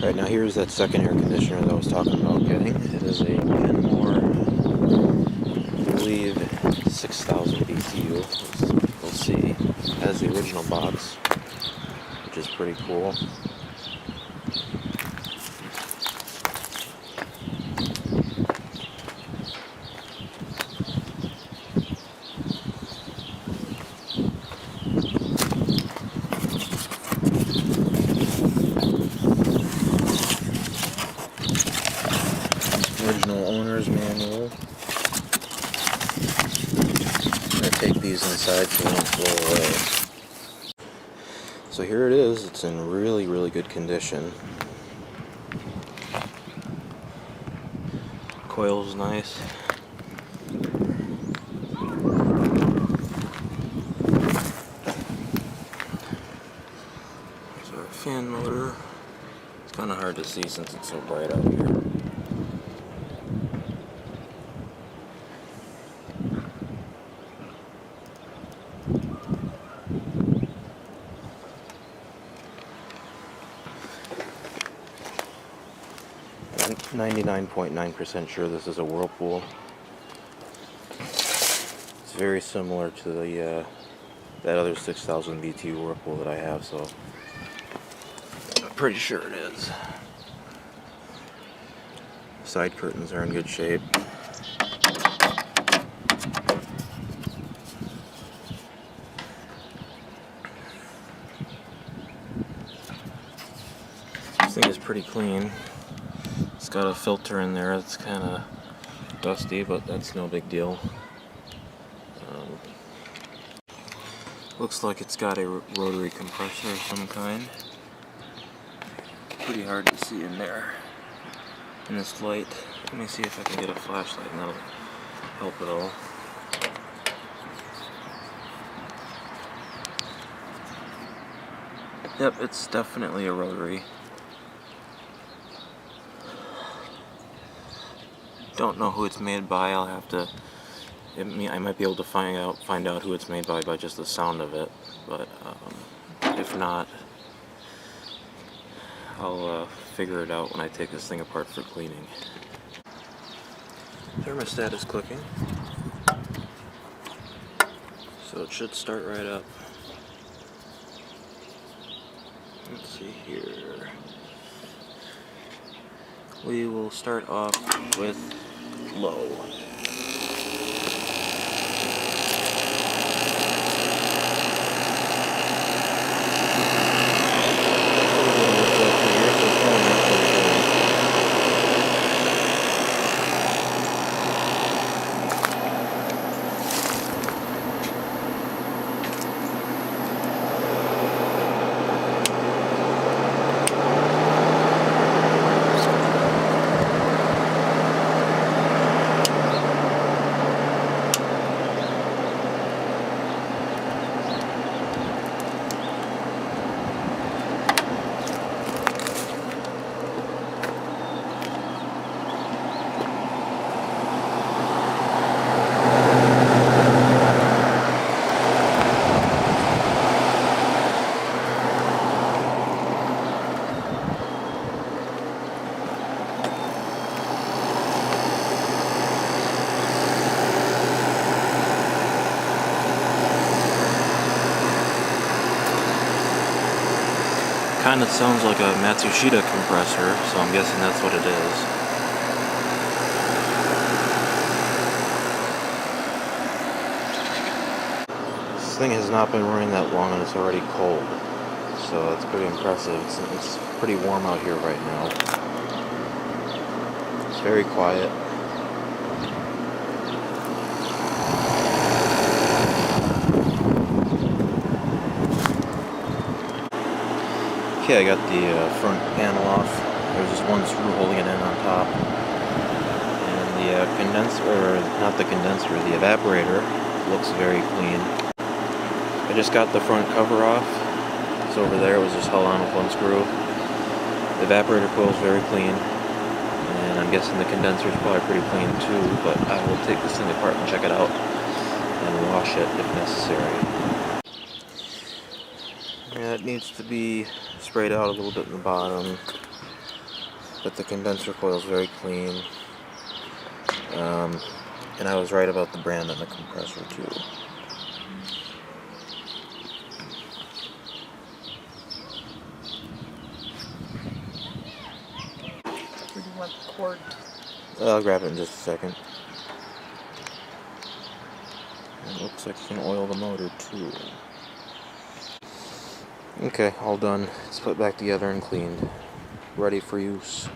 Alright, now here's that second air conditioner that I was talking about getting. It is a Kenmore, I believe, 6,000 BTU. We'll see. It has the original box, which is pretty cool. Original owner's manual. I'm going to take these inside so they don't blow away. So here it is. It's in really, really good condition. Coil's nice. There's our fan motor. It's kind of hard to see since it's so bright out here. I'm 99.9% sure this is a Whirlpool. It's very similar to the that other 6,000 BTU Whirlpool that I have, so I'm pretty sure it is. Side curtains are in good shape. This thing is pretty clean. It's got a filter in there. It's kind of dusty, but that's no big deal. Looks like it's got a rotary compressor of some kind. Pretty hard to see in there in this light. Let me see if I can get a flashlight and that'll help at all. Yep, it's definitely a rotary. Don't know who it's made by. I'll have to. I might be able to find out who it's made by just the sound of it. But if not, I'll figure it out when I take this thing apart for cleaning. Thermostat is clicking, so it should start right up. Let's see here. We will start off with low. Kind of sounds like a Matsushita compressor, so I'm guessing that's what it is. This thing has not been running that long and it's already cold, so that's pretty impressive. It's pretty warm out here right now. It's very quiet. Okay, I got the front panel off. There's just one screw holding it in on top. And the condenser, or not the condenser, the evaporator looks very clean. I just got the front cover off. It's over there. It was just held on with one screw. The evaporator coil is very clean. And I'm guessing the condenser is probably pretty clean too, but I will take this thing apart and check it out and wash it if necessary. Yeah, it needs to be sprayed out a little bit in the bottom. But the condenser coil is very clean. And I was right about the brand on the compressor too. Where do you want the cord? I'll grab it in just a second. It looks like you can oil the motor too. Okay, all done. It's put back together and cleaned. Ready for use.